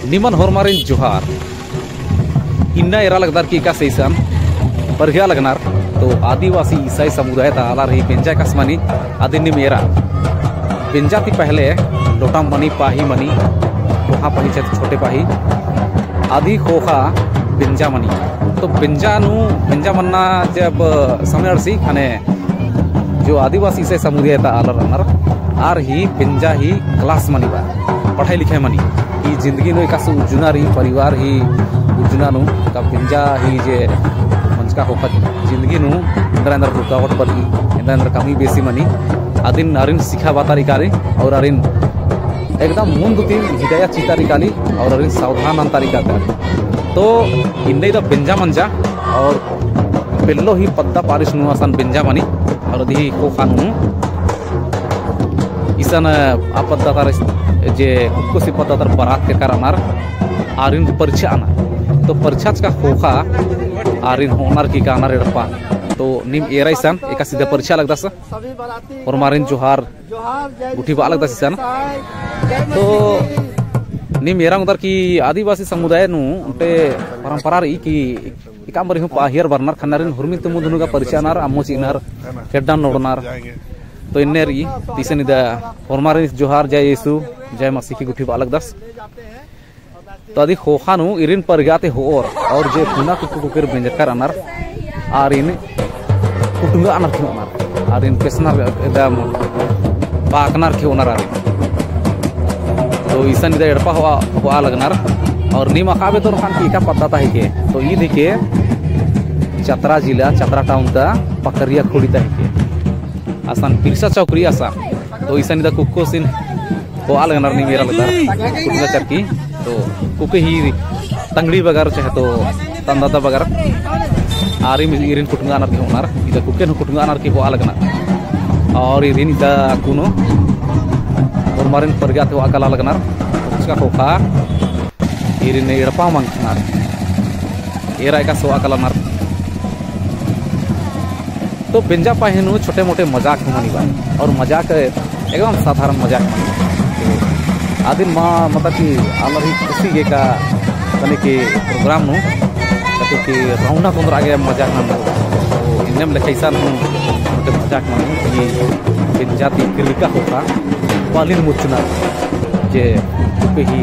निमन हरमारिन जोहार इन्ना एरा लगदार की का सेसन परग्या लगनार तो आदिवासी ईसाई समुदाय ताला रही बेंजा कसमानी आदिनी मेरा बेंजा ती पहले लोटा मनी पाही मनी वहाँ पाही छोटे पाही आदि खोखा बेंजा मनी तो बेंजा मन्ना जब समय अरसी खाने जो आदिवासी ईसाई समुदाय ताला रनर आर ही बेंजा ही क्लास मनी बा पढ़ाई लिखाई मनी ही जिंदगी नो का उजुना रही परिवार ही उजुना नु का बेंजा ही जे मंचका होका जिंदगी नु अंदर रुकावट बनी अंदर कमी बेसी मनी आदिन अरिन सिखा बातारी काली और अरिन एकदम मुंदुती हिदायत चितारी काली और अरिन सावधान अंतारी का तो इंदे द बेंजा मंजा और पेल्लो ही पद्दा पारिश नु आसान बेंजा मनी और दी को खानु इसन आपद्दा तार जे कुछ पता तर बारात के कारणार आरिन परीक्षा आना तो परीक्षा का खोखा आरिन होनार की कानार एडपा तो निम एराइसन एका सीधा परीक्षा लगदा सा और मारिन जोहार उठी बा लगदा सन तो निम एरा उधर की आदिवासी समुदाय नु उनटे परंपरा री की इकामरी हूं पाहियर बरनार खनारिन हुरमिन तुमु दुनुगा परीक्षा नार आमोचिनार केडान नोडनार तो इन्नेरी तीसनिदा हरमारिन जोहार जय येसु जय मसीह की गुठी बा लगदा तो अदी खोखानु इरिन परगाते हो और जे पुना कुकुर बेंजकर अनर आरिन कुटुंगा अनर क्यों अनर आरिन पेसनर एकदम पाकनर क्यों अनर आरिन तो ईसन इधर एडपा हुआ लगनर और नीमा काबे तो खान की का पता था ही के तो ये देखिए चतरा जिला चतरा टाउन ता पकरिया खोड़ी था ही के आसान पिरसा चौकरी आसा तो ईसन इधर कुक्को सिन हुआ लगनर नी मेरा लगता कुटुंगा चरकी तो कुके ही तंगड़ी बगर चाहे तो तंदाता बगर आरिम इरिन कुटुंगा अनर के होनार इदा कुके न कुटुंगा अनर के हुआ लगना और इरिन इदा कुनो और मारिन परगाते हुआ कला लगनार उसका खोखा इरिन एड़पा मंगनार एरा का सोआ कला नार तो बेंजा पाहिनु छोटे मोटे मजाक मनी बा और मजाक एकदम साधारण मजाक आदिन माँ मतलब कि आलर ही खुशी के का तने के प्रोग्राम नु तो कि रौना कुंदर आगे मजाक ना तो इन्हें लेखैसा नु तो मजाक ना ये बेंजाती क्रिका होता पालिन मुचना जे पे ही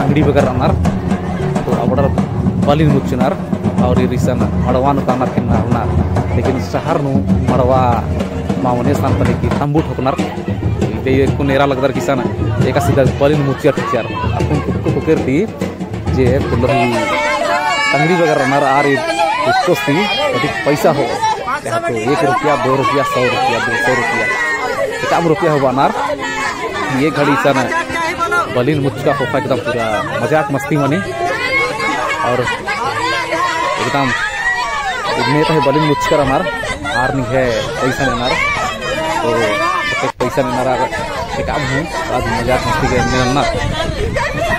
अंगड़ी बगर अनार तो अबडर पालिन मुचनार और ये रिसन मड़वान का अनार किन्ना ना लेकिन शहर नु मड़वा मावने स्थान पर की तंबू ठोकनार ते को नेरा लगदर किसान एका सीधा पालिन मुचिया टीचर अपन को करती जे कुलरी तंगड़ी बगर अनार आर उसको सी अधिक पैसा हो तो 1 रुपया 2 रुपया 100 रुपया 200 रुपया कम रुपया हो अनार ये घड़ी सन बलिन मुचका होता एकदम पूरा मजाक मस्ती मनी और एकदम इतने तो बलिन मुचकर अनार आर नहीं है पैसा अनार तो पैसा नारा काम हूँ आज मजाक मस्ती के ना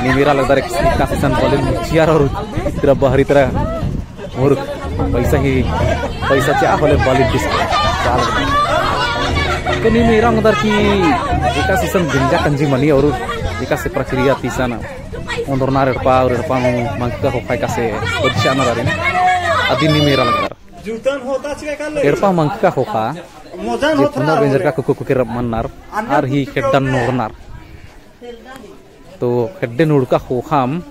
नी मेरा लगता है का सीजन बॉलिंग चियर और तरह बाहरी तरह और पैसा चाह होले बॉलिंग डिस्क चाल तो नी मेरा उधर की एका सीजन बिंजा कंजी मनी और एका से प्रक्रिया तीसन उधर रेडपा और रेडपा मंका हो का से बच्चा ना रे अदी नी मेरा लगता रेडपा मंका होका पुना बेंजर का कुकु के मन्नार आर ही खेड्डन नोरनार तो खेड्डे नोड़का होखाम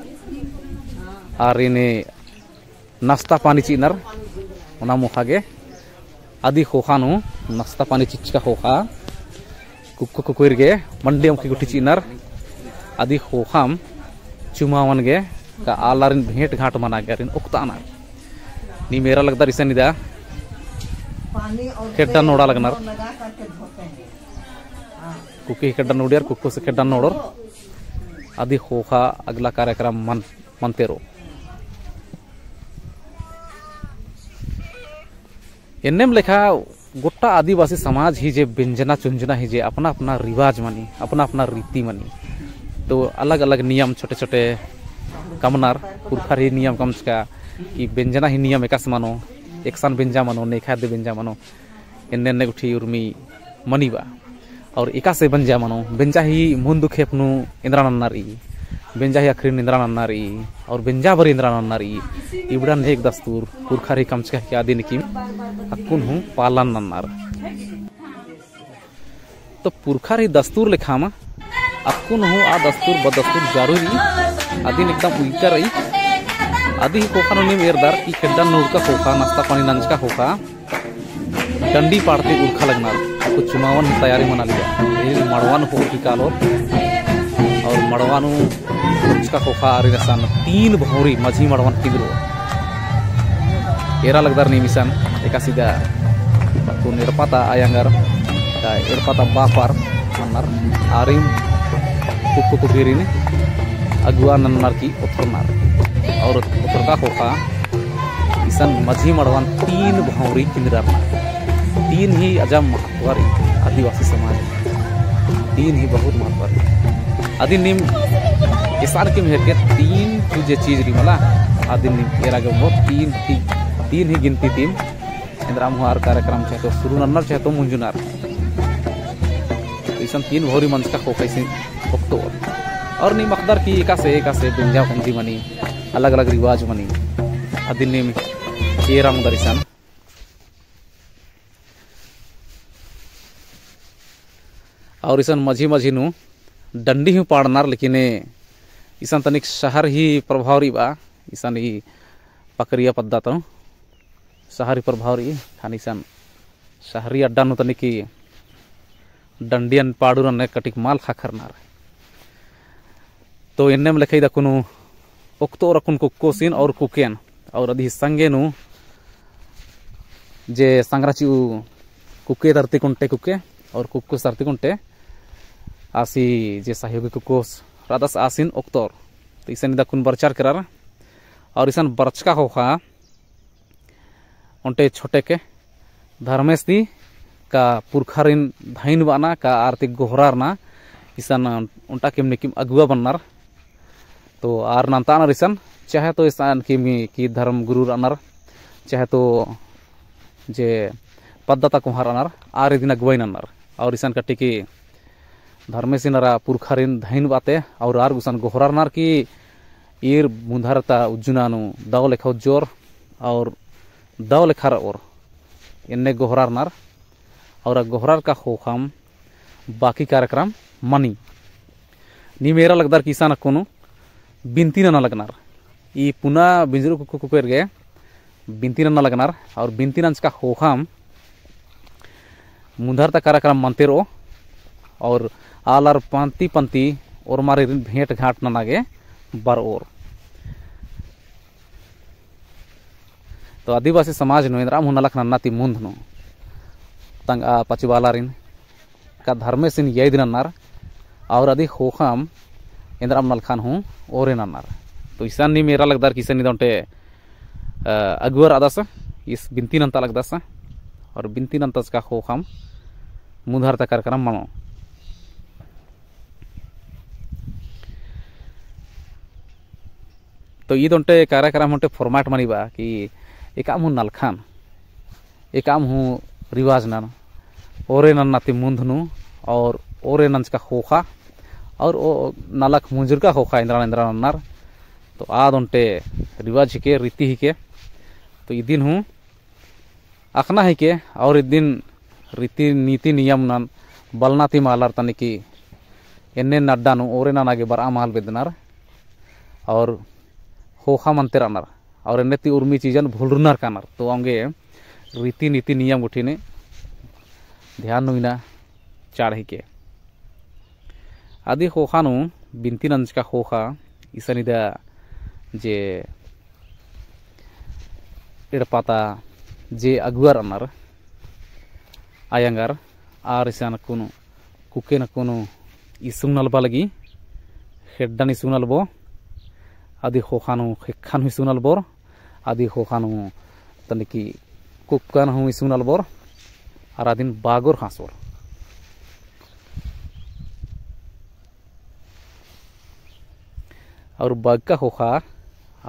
आर इने नाश्ता पानी चीनर उना मुखागे आदि होखानु नाश्ता पानी चिचका होखा कुकु कुकुर गे मंडियम की गुटी चीनर आदि होखाम चुमावन गे का आलारिन भेंट घाट मना गरिन उक्ताना नी मेरा लगता रिसन इदा खेड्डा नोड़ा लगनार कुकी खेड्डा नोडियार कुक्को से खेड्डा नोडर आदि होखा अगला कार्यक्रम मनतेरो एन्नेम लेखा गोटा आदिवासी समाज ही जे व्यंजना चुंजना ही जे अपना अपना रिवाज मनी अपना अपना रीति मनी तो अलग अलग नियम छोटे छोटे कमनार पुरखार ही नियम कम का कि व्यंजना ही नियम एकास मानो एक सान बेंजा मानो नेखा दे बेंजा मानो एन्ने उठी उर्मी मनीबा और एका से बंजा मानो बेंजा ही मुंदु खेपनु इंद्रानन्नारी बेंजा ही अखरी निंद्रा नन्नारी और बेंजा भरी इंद्रा नन्नारी इबड़न एक दस्तूर पुरखारी कमचका क्या दिन की अकुन हूँ पालन नन्नार तो पुरखारी दस्तूर लिखामा अकुन हूँ आ दस्तूर बदस्तूर जरूरी आदिन एकदम उइका रही आदि कोखा निम एरदार की खेड्डा नूरका कोखा नाश्ता पानी नंजका कोखा डंडी पाड़ते उर्खा लगना कुछ चुनावन की तैयारी मना लिया मड़वान हो की कालो और मड़वानु उसका खोखा आरिसान 3 भौरी मझी मड़वान तिगरो एरा लगदार निमिसान एका सीधा तू निरपाता आयांगर का एरपाता बापार अन्नार आरिम कुक्कु गिरिन अगुआ नन्नार की उतरनार और उतर का खोखा इसान मझी मड़वान 3 भौरी किंद्रार 3 ही अजम महत्वारी आदिवासी समाज 3 ही बहुत महत्वारी आदि निम किसान के मेहर के 3 तुझे चीज री मला आदि निम एरा के बहुत 3 ही गिनती टीम इंद्राम हुआर कार्यक्रम चाहे तो शुरू नन्नर चाहे तो मुंजुनार इसन 3 भौरी मंच का खोखा इसे भक्तो और निम अखदर की एका से बिंजा पंजी मनी अलग अलग रिवाज मनी आदि निम एरा मुदरिसान और इसन मझी मझी नु डंडी ही पाड़नार लेकिन इसान तनिक शहर ही प्रभाव रही बा इसान ही पकरिया पद्दा तो शहरी प्रभाव रही खान इसान शहरी अड्डा नु तनिक डंडियन पाड़ूरन कटिक माल खाखरनार तो इन्ने में लिखाई दकुनु उक्तो रकुन कुक्कोसिन और कुकेन और अधी संगे नु जे संग्राची कुके धरती कुंटे कुके और कुक्को सरती कुंटे आसी जे सहयोगी कुकोस रादस आसिन ओक्तोर तो इसन दकुन बरचार करार और इसन बरचका होखा उनटे छोटे के धर्मेश दी का पुरखारिन धाइन बाना का आर्थिक गोहरार ना इसन उनटा किम अगुआ बननार तो आर नंतानर इसन चाहे तो इसान की धर्म गुरु अनर चाहे तो जे पद्धता कुम्हार अनर आर दिन अगुवाइन अनर और इसान कटी की धर्मेसिनरा पुरखारिन धाइन बाते और आर गुसान गोहरारनार की ईर मुंधारता उज्जुनानु दाव लेखा जोर और दाव लेखार और इन्ने गोहरारनार और गोहरार का होखाम बाकी कार्यक्रम मनी नी मेरा लगदार किसान कोनो बिनती न लगनार ई पुना बिंजरू कुकुर गे बिनती न लगनार और बिनती नंच का होखाम मुंधारता कार्यक्रम मंतेरो और आलर पंती पंती और मारे भेंट घाट नागे बार और तो आदिवासी समाज नो इंद्राम हुनलक नन्नाती मुंद नो तंग पचिवालारिन का धर्मे सिन ये दिन नन्नार और अधिक होखाम इंद्राम नलखान हूँ और नन्नार तो ईसान नी मेरा लगदार किसान निदंटे अगुवर आदास इस बिनती नंता लगदास और बिनती नंतस का होखाम मुंधारता कार्यक्रम मनो तो ये दोंटे कार्यक्रम होंटे फॉर्मेट मनी बा कि एकाम हूँ नलखान एकाम हूँ रिवाज नन ओरे नन्नाती मुंधनु और ओरे नंच का होखा और ओ नलक मुंजुर का होखा इंद्रा इंद्रा नन्नार तो आ दोंटे रिवाज ही के रीति ही के तो ये दिन हूँ अखना ही के और इस दिन रीति नीति नियम नन बलनाती मालार तने की इन्ने नड्डानु ओरे नागे बरा माल बेदनार और होखा मंतर अनर और इन्ने उर्मी चीजन भूलरुनार कानर तो आंगे रीति नीति नियम उठीने ध्यान नुइना चाड़ ही के आदि होखानु बिनती नंज का होखा इसनिदा जे इड़पाता जे अगुआर अनर आयांगार आर इसान कुनु कुके न कुनु इसुंग नलबा लगी हेड्डान इसुंग नलबो आदि होखानु हेखान इसुंग नलबोर आदि होखानु तनिकी कुक्कान हूँ इसुंग नलबोर और आदिन बागोर हासोर और बाग का होखा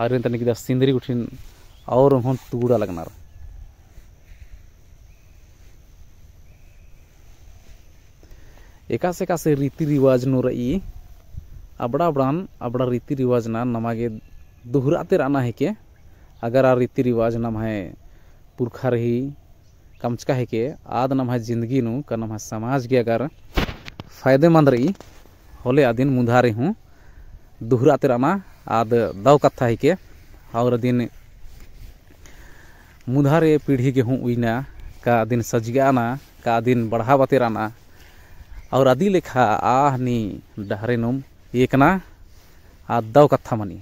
आरिन तनिकी दा सिंदरी उठिन और हों तूड़ा लगनार एकासे रीति रिवाज नो रही अबड़ा रीति रिवाज ना नमागे दुहराते रहना है के अगर आ रीति रिवाज नम है पुरखा रही कमचका है के आद नम है जिंदगी नु का नम है समाज के अगर फायदेमंद रही होले आदिन मुधारे हूँ दुहराते रहना आद दव कथा है के और दिन मुधारे पीढ़ी के हूँ उइना का दिन सजगाना का दिन बढ़ावते रहना और आदि लेखा आहनी डहरे नुम एकना आ दव कथा मनी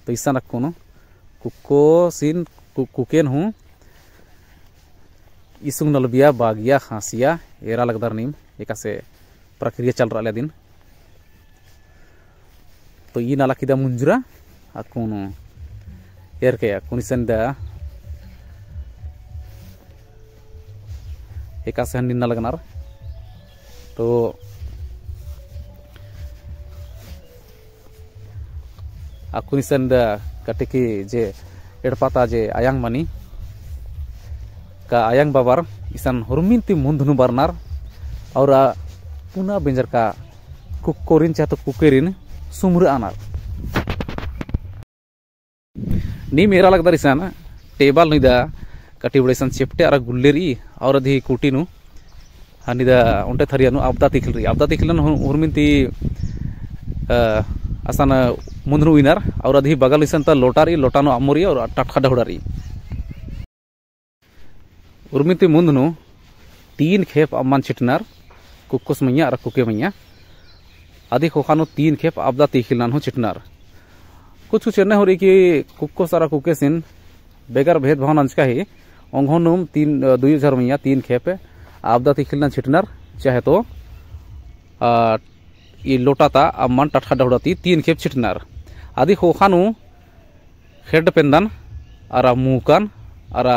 तो ऐसा कोनो कुको सिन कुकेन हूँ इसुंग नलबिया बागिया खांसिया एरा लगदर नीम एक से प्रक्रिया चल रहा दिन तो ये नाला किदा मुंजरा आ कोनो एर के कुनिसन दा एक से निन्ना लगनार तो कुनिसन दा कटिकी जे एड़पाता जे आयांग मनी का आयांग बाबार इसान हुरमिनती मुंधनु बरनार और पुना बेंजर का कुकोरिन चाहे तो कुकेरिन सुमर आनार नी मेरा लगता इसान टेबल निदा कटी बड़े सन चेपटे और गुल्लेरी और अधी कुटीनु निदा उन्टे थरियानु आपदा तिखलन हुरमिनती असान मुंधनु विनर और अधी बगल इसन ता लोटारी लोटानो अमोरी और टटखा ढौड़ारी उर्मिती मुंधनु 3 खेप अम्मान छिटनार कुकुस मैया और कुके मैया आदि खोखानो 3 खेप आपदा तिखिलन हो छिटनार कुछ चेन्नई हो रही कि कुको सारा कुके सिन बेगर भेदभाव अंचका ही ओंघोनुम 2000 मैया 3 खेप आपदा तिखिलन छिटनार चाहे तो ये लोटाता अम्मान टटखा ढौड़ाती 3 खेप छिटनार आदि खोखानु खेड पेंदन और मुकान और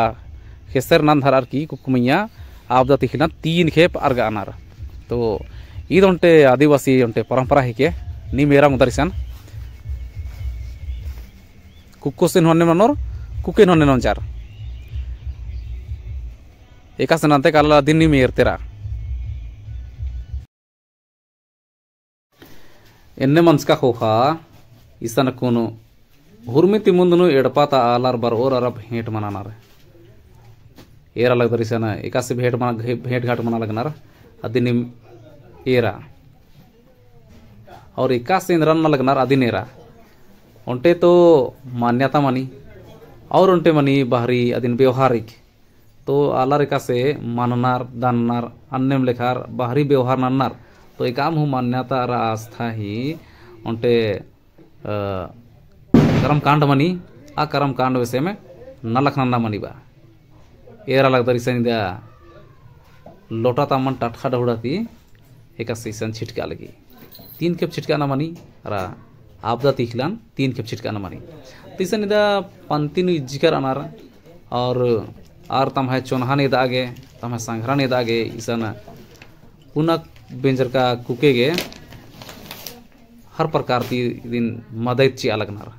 खेसर नांधार की कुकुमैया आपदा तिखिलन 3 खेप अर्गा अनार तो ईद उन्टे आदिवासी उन्टे परंपरा है के नी मेरा मुदरिसन कुक्को सिन होने मनोर कुकेन होने नंचार एका सनाते काला दिन नी मेर तेरा एन्ने मनस्का खोखा इसन कोनो हुरमिति मुंदनु एड़पाता आलार बर और अरब भेंट मनानार एरा लगदर इसन एका से भेंट घाट मना लगनार अदिन एरा और एका से इंद्रन न लगनार अदिन एरा उन्टे तो मान्यता मनी और उन्टे मनी बाहरी अदिन व्यवहारिक तो आलार एका से माननार दाननार अन्यम लेखार बाहरी व्यवहार नन्नार तो एकाम हूँ मान्यता और आस्था ही उन्टे कर्म कांड मनी आ कर्म कांड विषय में न लखना मनी बा एरा लगता रिसन दिया लोटा तामन टटखा ढौड़ाती एक सीसन छिटका लगी 3 खेप छिटका न मनी और आपदा तिखलान 3 खेप छिटका न मनी तीसन इदा पंतिन जिकर अनार और तम है चोनहान इदागे तम है संघरान इदागे इसन पुनः बेंजर का कुकेगे हर प्रकार की दिन मदद ची अलगनार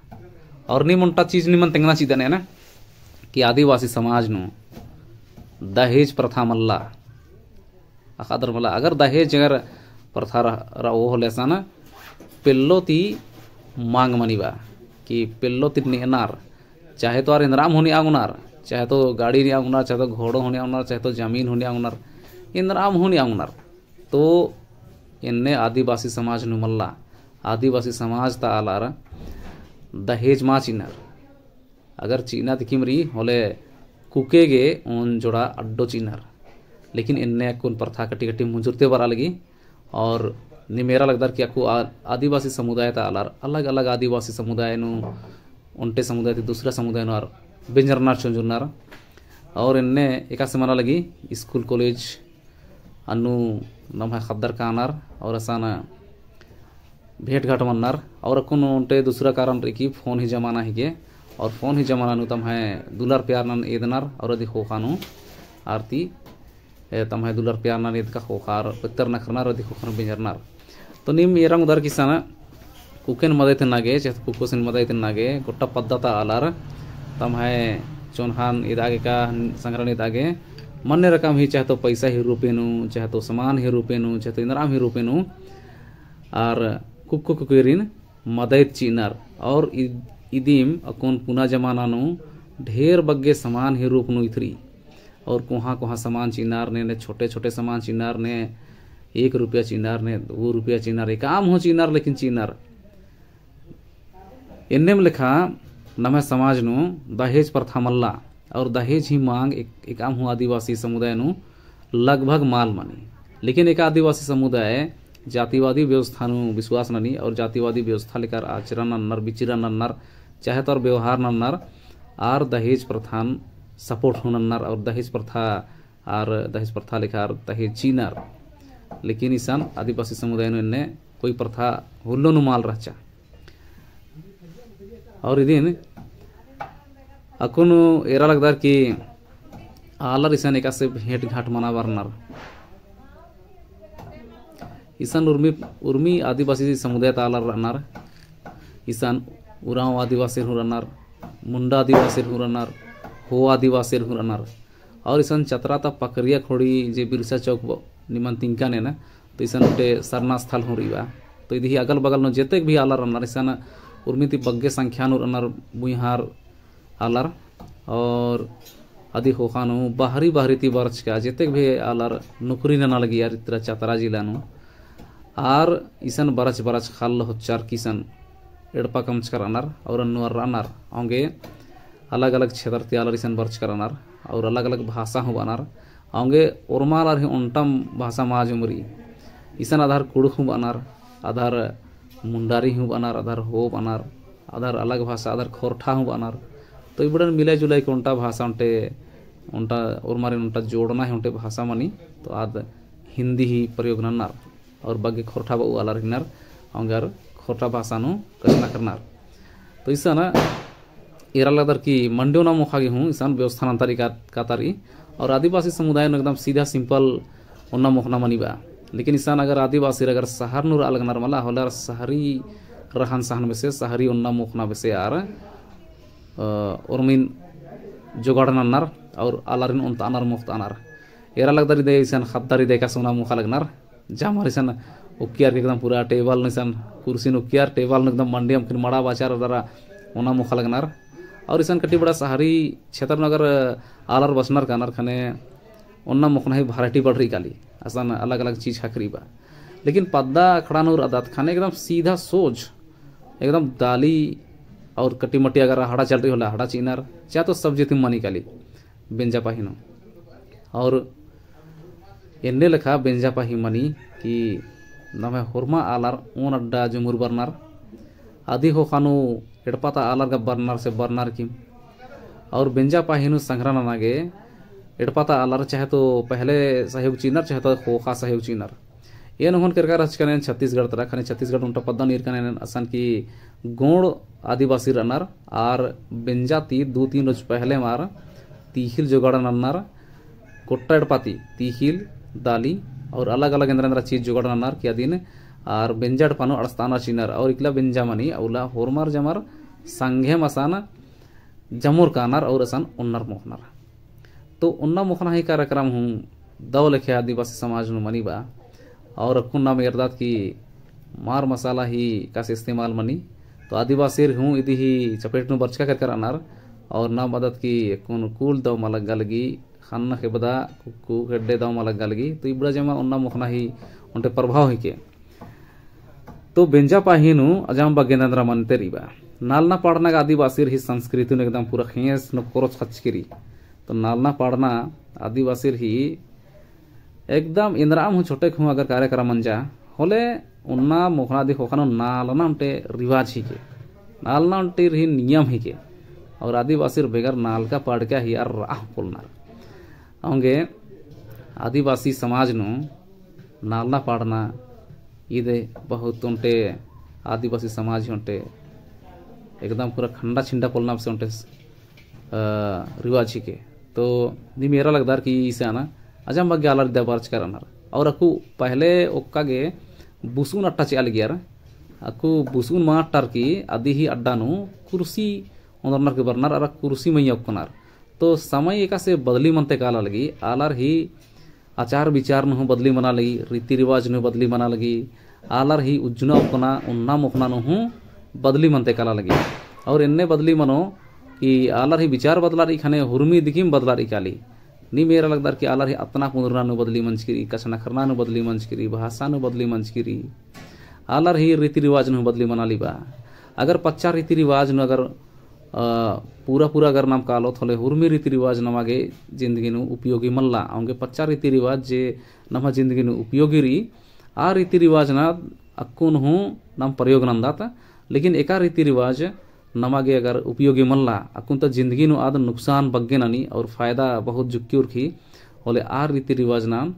और निमंटा चीज निमन तेंगना चीदने ना कि आदिवासी समाज नु दहेज प्रथा मल्ला अखादर मला अगर दहेज अगर प्रथा वो होले सन पिल्लो ती मांग मनीबा कि पिल्लो ती निनार चाहे तो इंद्राम होनी आगुनार चाहे तो गाड़ी नहीं आगुनार चाहे तो घोड़ो होने आगुनार चाहे तो जमीन होने आगुनार इंद्राम होनी आगुनार तो इन्ने आदिवासी समाज नुमल्ला आदिवासी समाज ता आलार दहेज मा चिन्नर अगर चीना दिकिमरी होले कुकेगे उन जोड़ा अड्डो चिन्नर लेकिन इन्ने कुन प्रथा कटी कटी मुजुरते बरा लगी और निमेरा लगदार कि आपको आदिवासी समुदाय ता आलार अलग अलग आदिवासी समुदाय नु उन्टे समुदाय ती दूसरा समुदाय नु और बेंजरनार चुंजुरनार और इन्ने एका से मना लगी स्कूल कॉलेज अनु नम है खद्दर कानार और असाना भेंट घाट मन्नार और कुन उन्टे दूसरा कारण रही फोन ही जमाना ही के और फोन ही जमाना नु तम है दुलार प्यार नन एदनार और अधिक खोखानु आरती तम है दुलार प्यार नन एद का खोखार पितर नखरनार अधिक खोखानु बेंजरनार तो निम एरंग उधर किसान कुकेन मदद नागे चाहे कुकुसिन मदद नागे गोटा पद्धता आलार तम है चोनहान इदागे का संग्रहण इदागे मन्य रकम ही चाहे तो पैसा ही रूपेनु चाहे तो सामान ही रूपेनु चाहे तो इंद्राम ही रूपेनु और कुकुरिन मदैत चीनर और इदीम अकोन पुना जमाना नु ढेर बग्गे सामान ही रूप नु इथरी और कोहा कोहा सामान चीनार ने छोटे छोटे सामान चीनार ने 1 रुपया चीनार ने 2 रुपया चीनार एक आम हो चीनार लेकिन चीनार एन्नेम लिखा नमे समाज नु दहेज प्रथा मल्ला और दहेज ही मांग एक आम हो आदिवासी समुदाय नु लगभग माल मानी लेकिन एक आदिवासी समुदाय जातिवादी व्यवस्था नु विश्वास ननी और जातिवादी व्यवस्था लेकर आचरण नन्नर विचरण नन्नर चाहे तो व्यवहार नन्नर आर दहेज प्रथान सपोर्ट हो नन्नर और दहेज प्रथा लेकर दहेज चीनर लेकिन ईसान आदिवासी समुदाय ने कोई प्रथा हुल्लो नु माल रचा और इदिन अकुनु एरा लगदार कि आलर ईसान एका से भेंट घाट मना बरनर ईसान उर्मी आदिवासी समुदाय तालर रनर ईसान उराव आदिवासी रनर मुंडा आदिवासी रनर हो आदिवासी रनर और ईसान चतरा ता पकरिया खोड़ी जे बिरसा चौक निमन तिंका ने ना तो ईसान उठे सरना स्थल हो रही तो इधी अगल बगल नो जेते भी आलर रनर ईसान उर्मी ती बग्गे संख्या रनर बुहार आलर और आदि होखानु बाहरी ती वर्ष का जेते भी आलर नौकरी ना लगी यार इतना चतरा जिला नु आर ईसन बरच खाल होचार किसन एड़पा कमच करानार और अनुर रानार होंगे अलग अलग क्षेत्र त्यालर ईसन बरच करानार और अलग अलग भाषा हो बनार होंगे उर्मार उल्टम भाषा माजुमरी ईसन आधार कुड़ुक हूँ बनार आधार मुंडारी हूँ बनार आधार हो बनार आधार अलग भाषा आधार खोरठा हूँ बनार तो इबड़न मिले जुलाई के उल्टा भाषा उल्टे उल्टा उर्मारी उल्टा जोड़ना है उल्टे भाषा मनी तो आद हिंदी ही प्रयोग नन्नार और बग्गे खोरठा बाऊ आलर हिनार अंगार खोरठा भाषा नु कसना करनार तो ईसा ना एरा लगदर की मंडियो ना मुखागी हूँ ईसान व्यवस्था अंतरी का तारी और आदिवासी समुदाय एकदम सीधा सिंपल उन्ना मुखना मनीबा लेकिन ईसान अगर आदिवासी अगर शहर नूर अलगनार मला होलर शहरी रहन सहन में से शहरी उन्ना मुखना में से यार उर्मिन जुगाड़ नन्नार और आलरिन उन तानार मुफ्त अनार एरा लगदर दे ईसान खद्दारी दे का सोना मुखा लगनार जहाँ ईसान उकियार के एकदम पूरा टेबल ईसान कुर्सी उकियार टेबल एकदम मंडियम फिर मड़ा बाचार दरा ओना मुखा लगनार और ईसान कटी बड़ा शहरी क्षेत्र नगर आलर बसनार कानार खाने उन्ना मुखना ही वैरायटी बढ़ रही काली आसान अलग अलग चीज खरीबा लेकिन पद्दा खड़ानूर आदात खाने एकदम सीधा सोच एकदम दाली और कटी मटी अगर हड़ा चल रही होला हड़ा चीनार चाहे तो सब्जी तुम मनी काली बेंजा पाहिनो और एन्ने लेखा बेंजा पाही मनी कि नमे हुरमा आलर ऊन अड्डा जुमुर बरनार आदि हो खानु एड़पाता आलर का बरनार से बरनार किम और बेंजा पाहिनु संग्रह नागे एड़पाता आलर चाहे तो पहले सहयोग चीनर चाहे तो खोखा सहयोग चीनर ये नहन कर कने छत्तीसगढ़ तरह खाने छत्तीसगढ़ उनटा पद्दा नीर कने असन की गोड़ आदिवासी रनर आर बेंजा ती 2-3 रोज पहले मार तीहिल जुगाड़ नन्नर कोट्टा एड़पाती तीहिल दाली और अलग अलग इंद्र चीज जुगाड़ नन्नर किया दिन और बेंजाड़ पानो अड़स्ताना चीनर और इकला बेंजा मनी औला होरमार जमर संघे मसान जमुर कानर और असन उन्नर मोहनर तो उन्ना मोहना ही कार्यक्रम हूँ दव लेखे आदिवासी समाज नु मनी बा और कुन्ना में यरदात की मार मसाला ही का से इस्तेमाल मनी तो आदिवासी हूँ इदी ही चपेट नु बरचका कर अनार और ना मदद की कुन कूल दव मलग गलगी खाना के बदा कुकु गड्डे दव मलग गलगी तो इबड़ा जमा उन्ना मुखना ही उनटे प्रभाव ही के तो बेंजा पाहिनु अजाम बगेंद्र मनते रिबा नालना पाड़ना का आदिवासी ही संस्कृति ने एकदम पूरा खेस न कोरच खचकिरी तो नालना पाड़ना आदिवासी ही एकदम इंद्राम हूँ छोटे हूँ अगर कार्यक्रम मंजा होले उन्ना मुखना दी होखानो नालना उनटे रिवाज ही के नालना उनटे ही नियम ही के और आदिवासी बेगर नाल का पाड़ क्या ही यार राह बोलना होंगे आदिवासी समाज नु नालना पाड़ना इदे बहुत उनटे आदिवासी समाज उनटे एकदम पूरा खंडा छिंडा पोलना से उनटे रिवाज ही के तो दी मेरा लगदार कि इसे आना अजम बग्गे आलर दे बरच कर अनार और अकु पहले ओक्का गे बुसून अट्टा चल गया अकु बुसून माटर की आदि ही अड्डा नु कुर्सी उनर के बरनार और कुर्सी में यकनार तो समय एका से बदली मनते काला लगी आलर ही आचार विचार नु बदली मना लगी रीति रिवाज नु बदली मना लगी आलर ही उज्जुना उपना उन्ना मुखना हूँ बदली मनते काला लगी और इन्ने बदली मनो कि आलर ही विचार बदलार इखाने हुर्मी दिखीम बदलार इकाली नी मेरा लगदार कि आलर ही अतना पुनरना नु बदली मंचकिरी कसना खरना नु बदली मंचकिरी भाषा नु बदली मंचकिरी आलर ही रीति रिवाज नु बदली मनाली बा अगर पच्चा रीति रिवाज नु अगर पूरा पूरा अगर नाम कालो थोले हुर्मी रीति रिवाज नमागे जिंदगी नु उपयोगी मल्ला आउंगे पच्चा रीति रिवाज जे नमा जिंदगी नु उपयोगी री आ रीति रिवाज ना अक्कुन हूँ नम प्रयोग नंदाता लेकिन एका रीति रिवाज नमागे अगर उपयोगी मल्ला अकुन तो जिंदगी नु आद नुकसान बग्गे ननी और फायदा बहुत जुक्की उर्खी बोले आ रीति रिवाज नाम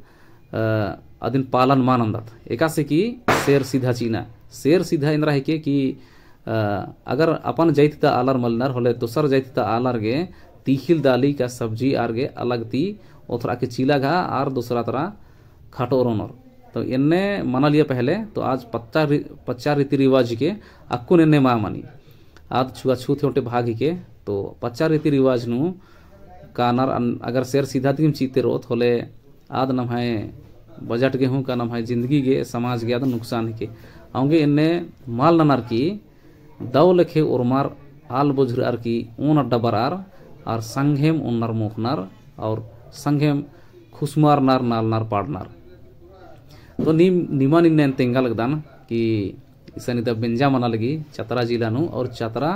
अदिन पालन मान अंदात एका से की शेर सीधा चीना शेर सीधा इंद्रा है कि अगर अपन जैतिता आलर मलनर होले दूसर जैतिता आलर गे तीखिल दाली का सब्जी आर गे अलग ती ओथरा के चीला घा आर दूसरा तरह खाटो रोनर तो इन्ने मना लिया पहले तो आज पच्चा रीति रिवाज के अक्कुन इन्ने मा मानी आज छुआ छूत होटे भागी के तो पच्चा रीति रिवाज नु कानर अगर शेर सीधा दिन चीते रोत होले आद नम है बजट के हूँ का नम है जिंदगी के समाज के आद नुकसान के आऊंगे इन्ने माल ननार की दाव लेखे उर्मार आल बुझर आर की ऊन डबर आर संघेम उन्नर मुखनार और संघेम खुशमार नार नाल नार पाड़नार तो निमा निन्न तेंगा लगदान कि इसनी द बेंजा मना लगी चतरा जिला नु और चतरा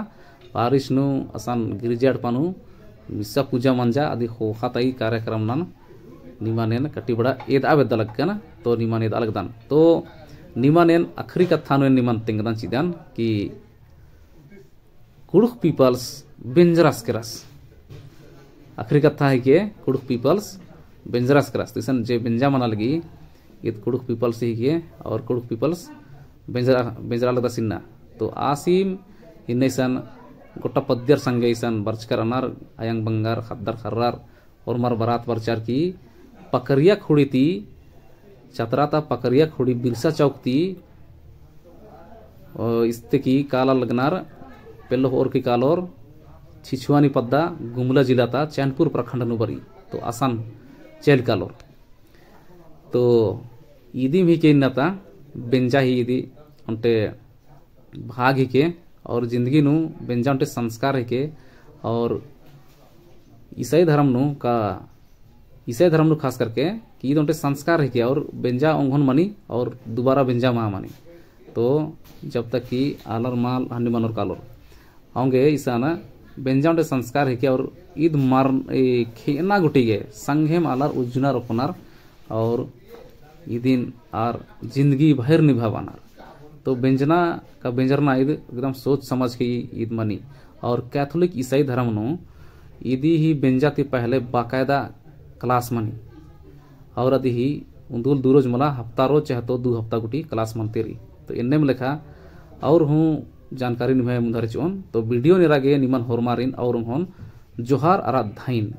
पारिश नु असान गिरिजाड़ पानु मिस्सा पूजा मंजा आदि होखाताई कार्यक्रम नन निमानेन कटी बड़ा एद आवेद लग ना तो निमानेद अलगदान तो निमानेन आखरी कथा नु निमान तेंगदान चिदान कि कुड़ुख पीपल्स बेंजरस करस आखरी कथा है कि कुड़ुख पीपल्स बेंजरस करस तो इसन जे बेंजा मना लगी ये कुड़ुख पीपल्स ही किए और कुड़ुख पीपल्स बेंजरा लगता सिन्ना तो आसिम इन्नेसन गोटा पद्यर संगे इसन बर्चकर अनार आयंग बंगार खद्दर खर्रार और मार बरात बरचार की पकरिया खुड़ी थी चतराता पकरिया खुड़ी बिरसा चौक थी इस्ते की काला लगनार पेल्लो और की कालोर छिछुआनी पद्दा गुमला जिला था चैनपुर प्रखंड नुबरी तो आसान चेल कालोर तो ईदी भी के नता बेंजा ही ईदी उनटे भाग ही के और जिंदगी नु बेंजा उनटे संस्कार ही के और ईसाई धर्म नु खास करके कि ईद उनटे संस्कार ही के और बेंजा ओंघन मनी और दोबारा बेंजा मा मनी तो जब तक कि आलर माल हंडी मनोर कालोर होंगे ईसाना बेंजा उनटे संस्कार ही के और ईद मार खेना गुटी गे संघेम आलर उज्जुना रोपनार और ईदिन आर जिंदगी भर निभावानार तो बेंजना का बेंजरना ईद एकदम सोच समझ के ईद मनी और कैथोलिक ईसाई धर्म नु ईदी ही बेंजाती पहले बाकायदा क्लास मनी और अदी ही उन्दुल दूरोज मला हफ्ता रोज चाहे तो 2 हफ्ता गुटी क्लास मनते रही तो इन्ने में लिखा और हूँ जानकारी निभाए मुधारे चोन तो वीडियो निरागे निमन होरमारिन और जोहार आराधाइन।